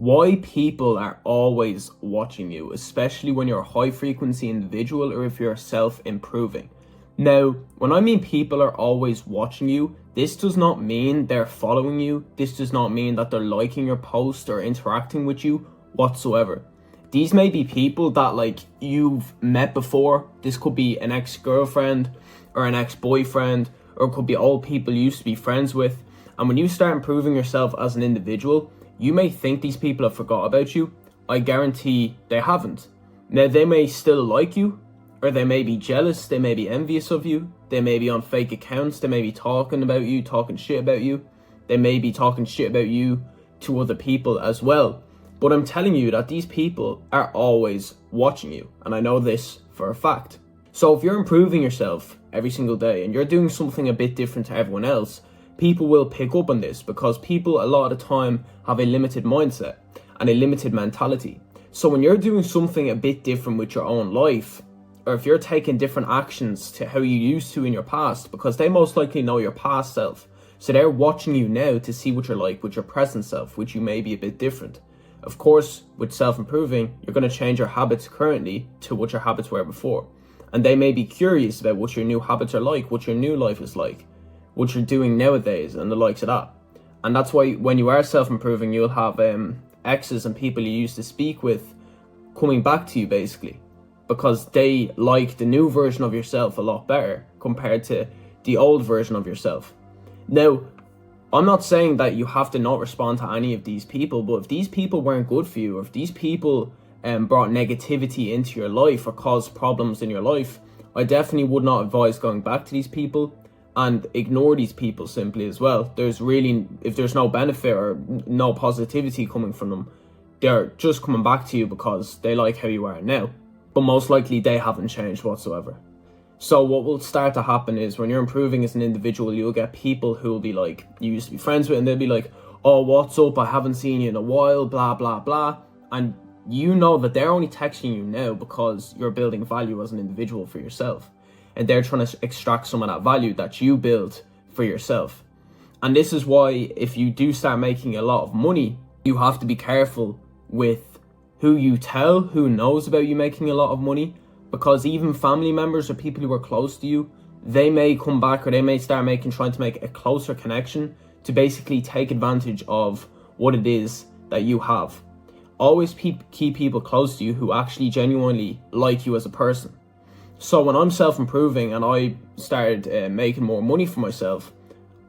Why people are always watching you, especially when you're a high frequency individual or if you're self improving. Now, when I mean people are always watching you, this does not mean they're following you. This does not mean that they're liking your post or interacting with you whatsoever. These may be people that you've met before. This could be an ex-girlfriend or an ex-boyfriend, or it could be old people you used to be friends with. And when you start improving yourself as an individual, you may think these people have forgot about you. I guarantee they haven't. Now, they may still like you, or they may be jealous, they may be envious of you, they may be on fake accounts, they may be talking about you, talking shit about you, they may be talking shit about you to other people as well. But I'm telling you that these people are always watching you, and I know this for a fact. So if you're improving yourself every single day and you're doing something a bit different to everyone else, people will pick up on this, because people a lot of the time have a limited mindset and a limited mentality. So when you're doing something a bit different with your own life, or if you're taking different actions to how you used to in your past, because they most likely know your past self, so they're watching you now to see what you're like with your present self, which you may be a bit different. Of course, with self-improving, you're going to change your habits currently to what your habits were before. And they may be curious about what your new habits are like, what your new life is like, what you're doing nowadays, and the likes of that. And that's why when you are self-improving, you'll have exes and people you used to speak with coming back to you, basically, because they like the new version of yourself a lot better compared to the old version of yourself. Now, I'm not saying that you have to not respond to any of these people, but if these people weren't good for you, or if these people brought negativity into your life or caused problems in your life, I definitely would not advise going back to these people, and ignore these people simply as well. If there's no benefit or no positivity coming from them, they're just coming back to you because they like how you are now. But most likely they haven't changed whatsoever. So what will start to happen is, when you're improving as an individual, you'll get people who will be like, you used to be friends with, and they'll be like, oh, what's up? I haven't seen you in a while, blah, blah, blah. And you know that they're only texting you now because you're building value as an individual for yourself. And they're trying to extract some of that value that you built for yourself. And this is why, if you do start making a lot of money, you have to be careful with who you tell, who knows about you making a lot of money, because even family members or people who are close to you, they may come back, or they may start trying to make a closer connection to basically take advantage of what it is that you have. Always keep people close to you who actually genuinely like you as a person. So when I'm self-improving and I started making more money for myself,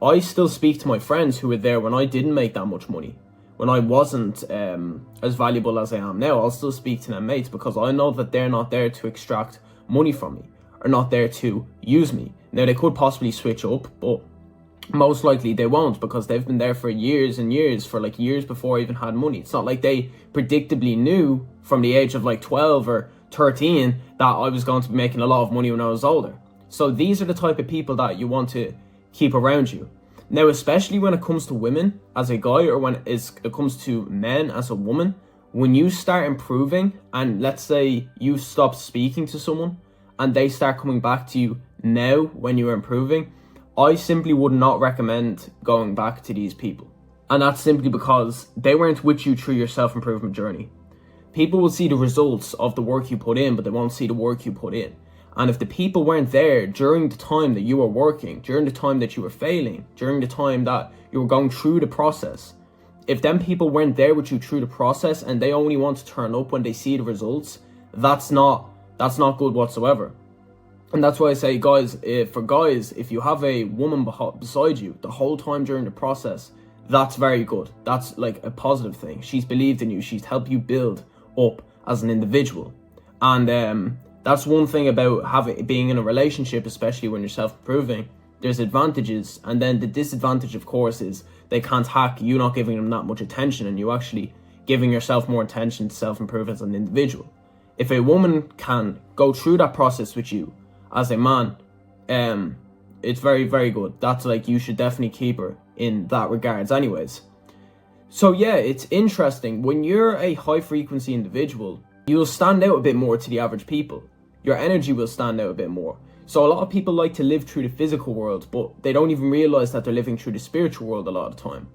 I still speak to my friends who were there when I didn't make that much money. When I wasn't as valuable as I am now, I'll still speak to them mates, because I know that they're not there to extract money from me, or not there to use me. Now, they could possibly switch up, but most likely they won't, because they've been there for years and years, for years before I even had money. It's not like they predictably knew from the age of 12 or 13 that I was going to be making a lot of money when I was older. So these are the type of people that you want to keep around you. Now, especially when it comes to women as a guy, or when it comes to men as a woman, when you start improving, and let's say you stop speaking to someone and they start coming back to you now when you're improving, I simply would not recommend going back to these people. And that's simply because they weren't with you through your self-improvement journey. People will see the results of the work you put in, but they won't see the work you put in. And if the people weren't there during the time that you were working, during the time that you were failing, during the time that you were going through the process, if them people weren't there with you through the process, and they only want to turn up when they see the results, that's not good whatsoever. And that's why I say, guys, if you have a woman beside you the whole time during the process, that's very good. That's a positive thing. She's believed in you. She's helped you build up as an individual. And that's one thing about being in a relationship, especially when you're self-improving. There's advantages, and then the disadvantage, of course, is they can't hack you not giving them that much attention, and you actually giving yourself more attention to self-improve as an individual. If a woman can go through that process with you as a man, it's very, very good. That's you should definitely keep her in that regards anyways. So yeah, it's interesting. When you're a high frequency individual, you'll stand out a bit more to the average people. Your energy will stand out a bit more. So a lot of people like to live through the physical world, but they don't even realize that they're living through the spiritual world a lot of the time.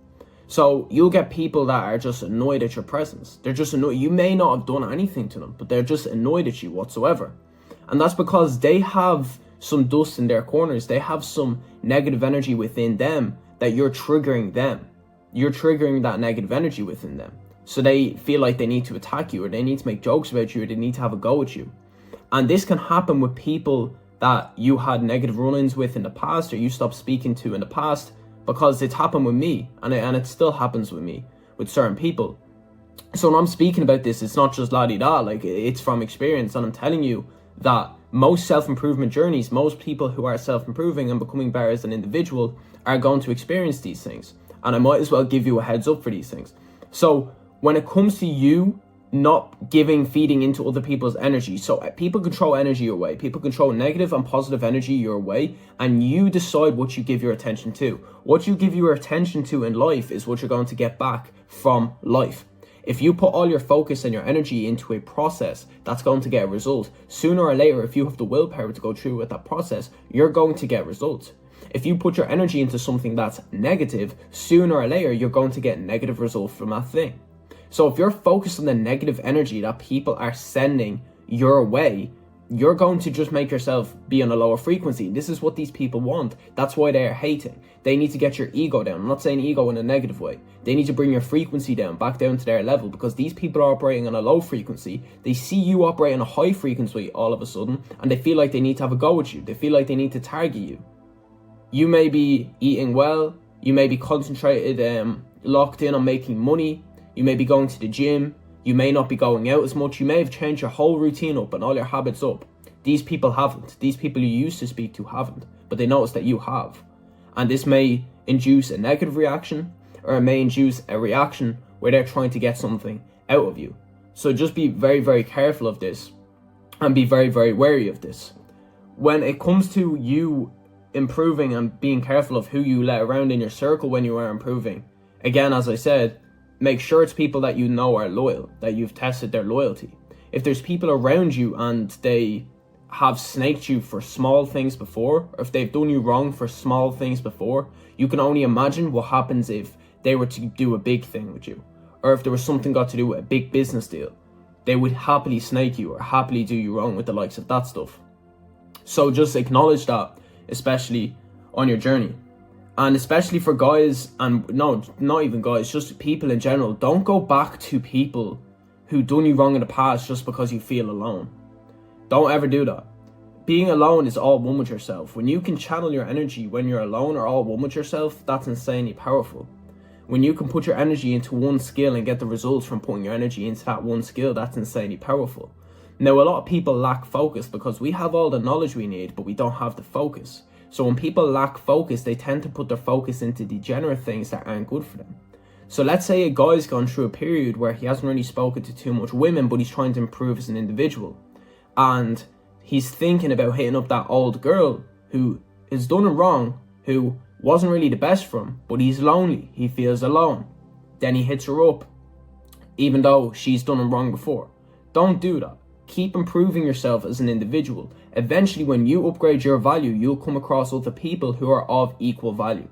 So you'll get people that are just annoyed at your presence. They're just annoyed. You may not have done anything to them, but they're just annoyed at you whatsoever. And that's because they have some dust in their corners. They have some negative energy within them that you're triggering them. You're triggering that negative energy within them. So they feel like they need to attack you, or they need to make jokes about you, or they need to have a go at you. And this can happen with people that you had negative run-ins with in the past, or you stopped speaking to in the past, because it's happened with me, and it still happens with me, with certain people. So when I'm speaking about this, it's not just la-di-da, like it's from experience, and I'm telling you that most self-improvement journeys, most people who are self-improving and becoming better as an individual are going to experience these things. And I might as well give you a heads up for these things. So when it comes to you not feeding into other people's energy, so people control energy your way, people control negative and positive energy your way, and you decide what you give your attention to. What you give your attention to in life is what you're going to get back from life. If you put all your focus and your energy into a process, that's going to get a result. Sooner or later, if you have the willpower to go through with that process, you're going to get results. If you put your energy into something that's negative, sooner or later, you're going to get negative results from that thing. So if you're focused on the negative energy that people are sending your way, you're going to just make yourself be on a lower frequency. This is what these people want. That's why they're hating. They need to get your ego down. I'm not saying ego in a negative way. They need to bring your frequency down, back down to their level, because these people are operating on a low frequency. They see you operate on a high frequency all of a sudden, and they feel like they need to have a go at you. They feel like they need to target you. You may be eating well. You may be concentrated, locked in on making money. You may be going to the gym. You may not be going out as much. You may have changed your whole routine up and all your habits up. These people haven't. These people you used to speak to haven't, but they notice that you have. And this may induce a negative reaction, or it may induce a reaction where they're trying to get something out of you. So just be very, very careful of this, and be very, very wary of this. When it comes to you improving and being careful of who you let around in your circle when you are improving, again, as I said, make sure it's people that you know are loyal, that you've tested their loyalty. If there's people around you and they have snaked you for small things before, or if they've done you wrong for small things before, you can only imagine what happens if they were to do a big thing with you, or if there was something got to do with a big business deal. They would happily snake you or happily do you wrong with the likes of that stuff. So just acknowledge that, especially on your journey. And especially for guys, and no, not even guys, just people in general, don't go back to people who done you wrong in the past just because you feel alone. Don't ever do that. Being alone is all one with yourself. When you can channel your energy when you're alone or all one with yourself, that's insanely powerful. When you can put your energy into one skill and get the results from putting your energy into that one skill, that's insanely powerful. Now, a lot of people lack focus because we have all the knowledge we need, but we don't have the focus. So when people lack focus, they tend to put their focus into degenerate things that aren't good for them. So let's say a guy's gone through a period where he hasn't really spoken to too much women, but he's trying to improve as an individual. And he's thinking about hitting up that old girl who has done him wrong, who wasn't really the best for him, but he's lonely, he feels alone. Then he hits her up, even though she's done him wrong before. Don't do that. Keep improving yourself as an individual. Eventually, when you upgrade your value, you'll come across other people who are of equal value.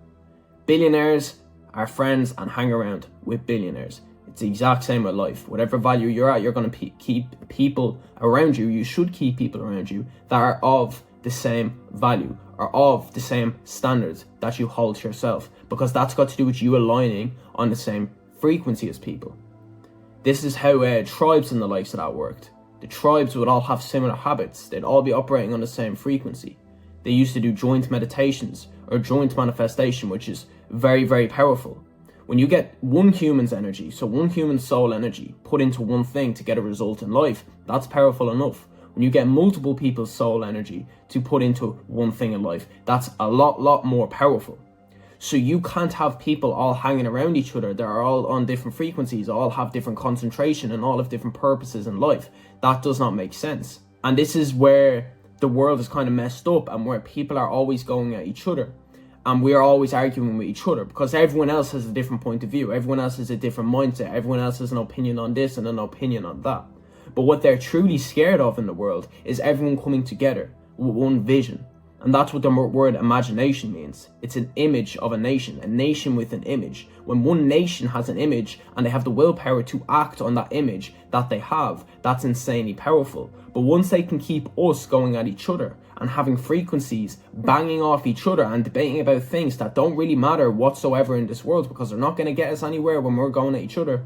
Billionaires are friends and hang around with billionaires. It's the exact same with life. Whatever value you're at, you're going to keep people around you. You should keep people around you that are of the same value or of the same standards that you hold to yourself, because that's got to do with you aligning on the same frequency as people. This is how tribes and the likes of that worked. The tribes would all have similar habits. They'd all be operating on the same frequency. They used to do joint meditations or joint manifestation, which is very, very powerful. When you get one human's energy, so one human soul energy, put into one thing to get a result in life, that's powerful enough. When you get multiple people's soul energy to put into one thing in life, that's a lot more powerful. So you can't have people all hanging around each other. They're all on different frequencies, all have different concentration and all have different purposes in life. That does not make sense. And this is where the world is kind of messed up, and where people are always going at each other. And we are always arguing with each other because everyone else has a different point of view. Everyone else has a different mindset. Everyone else has an opinion on this and an opinion on that. But what they're truly scared of in the world is everyone coming together with one vision. And that's what the word imagination means. It's an image of a nation with an image. When one nation has an image and they have the willpower to act on that image that they have, that's insanely powerful. But once they can keep us going at each other and having frequencies banging off each other and debating about things that don't really matter whatsoever in this world because they're not going to get us anywhere when we're going at each other,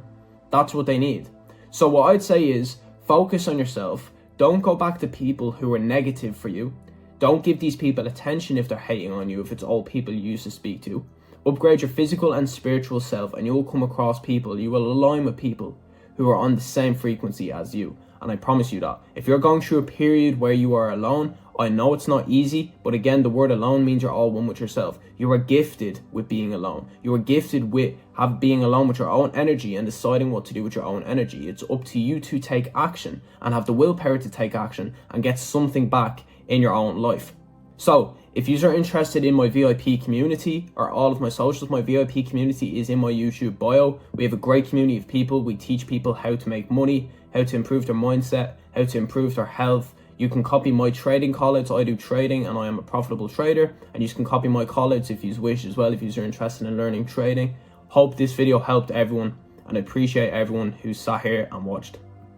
that's what they need. So what I'd say is focus on yourself. Don't go back to people who are negative for you. Don't give these people attention if they're hating on you, if it's all people you used to speak to. Upgrade your physical and spiritual self and you'll come across people, you will align with people who are on the same frequency as you. And I promise you that. If you're going through a period where you are alone, I know it's not easy, but again, the word alone means you're all one with yourself. You are gifted with being alone. You are gifted with being alone with your own energy and deciding what to do with your own energy. It's up to you to take action and have the willpower to take action and get something back in your own life. So if you are interested in my VIP community or all of my socials, my VIP community is in my YouTube bio. We have a great community of people. We teach people how to make money, how to improve their mindset, how to improve their health. You can copy my trading college. I do trading and I am a profitable trader, and you can copy my college if you wish as well, if you are interested in learning trading. Hope this video helped everyone, and I appreciate everyone who sat here and watched.